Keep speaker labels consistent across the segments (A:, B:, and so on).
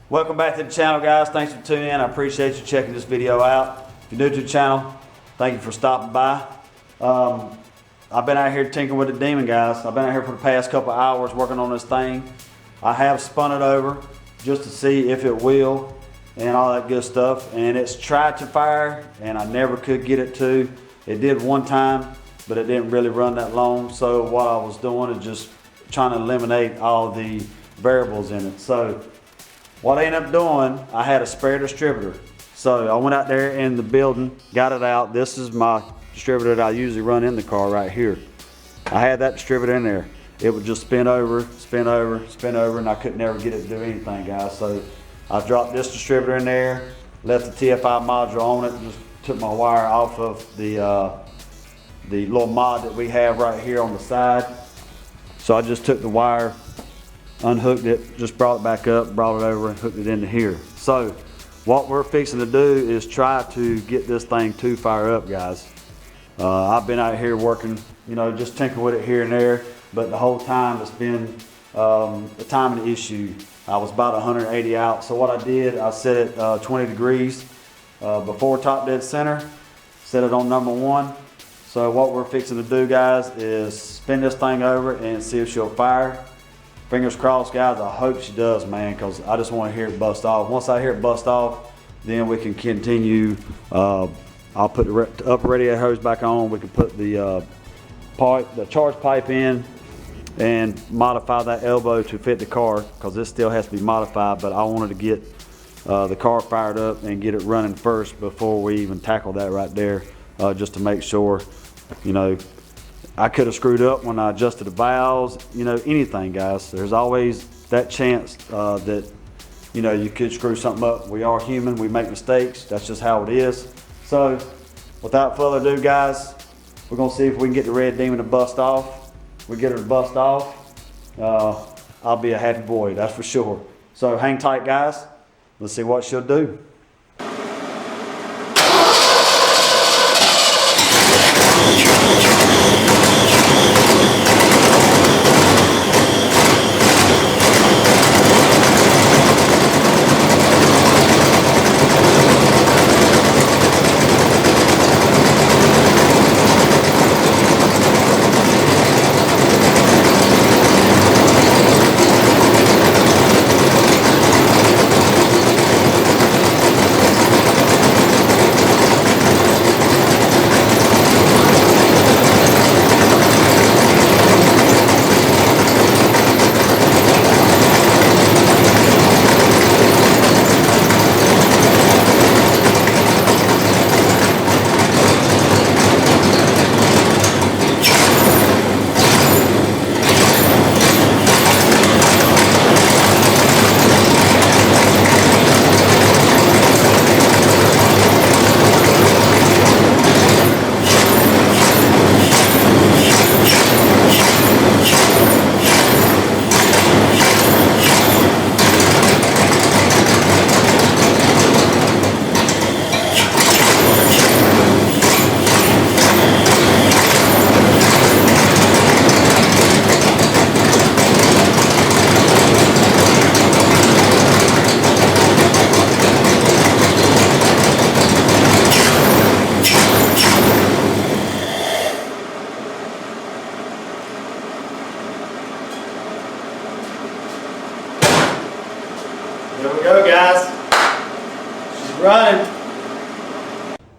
A: Welcome back to the channel, guys. Thanks for tuning in. I appreciate you checking this video out. If you're new to the channel, thank you for stopping by. I've been out here tinkering with the Demon, guys. I've been out here for the past couple hours working on this thing. I have spun it over just to see if it will and all that good stuff. And it's tried to fire and I never could get it to. It did one time, but it didn't really run that long. So what I was doing is just trying to eliminate all the variables in it. So what I ended up doing, I had a spare distributor. So I went out there in the building, got it out. This is my distributor that I usually run in the car right here. I had that distributor in there. It would just spin over, spin over, spin over, and I could never get it to do anything, guys. So I dropped this distributor in there, left the TFI module on it, just took my wire off of the little mod that we have right here on the side. So I just took the wire, unhooked it, just brought it back up, brought it over and hooked it into here. So what we're fixing to do is try to get this thing to fire up, guys. I've been out here working, just tinkering with it here and there, but the whole time it's been a timing issue. I was about 180 out. So what I did, I set it 20 degrees before top dead center, set it on number 1. So what we're fixing to do, guys, is spin this thing over and see if she'll fire. Fingers crossed, guys. I hope she does, man, because I just want to hear it bust off. Once I hear it bust off, then we can continue. I'll put the upper radiator hose back on. We can put the charge pipe in and modify that elbow to fit the car, because this still has to be modified. But I wanted to get the car fired up and get it running first before we even tackle that right there, just to make sure, I could have screwed up when I adjusted the valves, anything, guys. There's always that chance that, you could screw something up. We are human, we make mistakes. That's just how it is. So without further ado, guys, we're gonna see if we can get the Red Demon to bust off. We get her to bust off, I'll be a happy boy, that's for sure. So hang tight, guys. Let's see what she'll do. There we go, guys. She's running.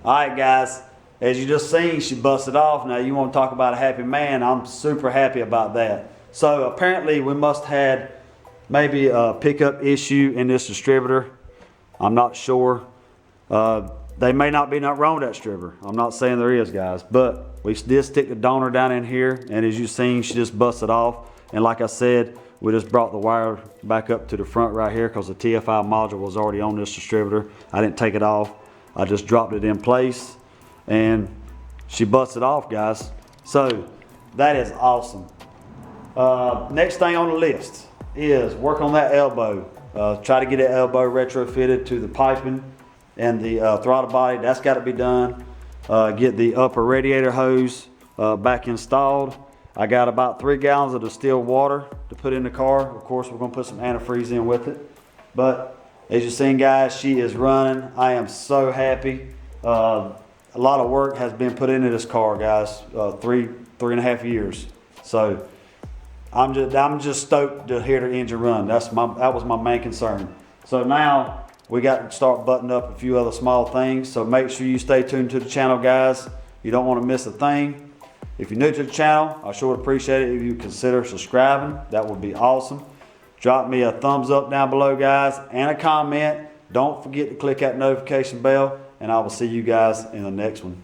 A: All right, guys. As you just seen, she busted off. Now, you want to talk about a happy man. I'm super happy about that. So, apparently, we must have had maybe a pickup issue in this distributor. I'm not sure. They may not be nothing wrong with that distributor. I'm not saying there is, guys. But we did stick the donor down in here. And as you've seen, she just busted off. And like I said, we just brought the wire back up to the front right here because the TFI module was already on this distributor. I didn't take it off. I just dropped it in place and she busted off, guys. So that is awesome. Next thing on the list is work on that elbow. Try to get that elbow retrofitted to the piping and the throttle body. That's got to be done. Get the upper radiator hose back installed. I got about 3 gallons of distilled water to put in the car. Of course, we're gonna put some antifreeze in with it. But As you've seen, guys, she is running. I am so happy. A lot of work has been put into this car, guys. 3.5 years. So I'm just stoked to hear the engine run. That was my main concern. So now we got to start buttoning up a few other small things. So make sure you stay tuned to the channel, guys. You don't want to miss a thing. If you're new to the channel, I sure would appreciate it if you consider subscribing. That would be awesome. Drop me a thumbs up down below, guys, and a comment. Don't forget to click that notification bell, and I will see you guys in the next one.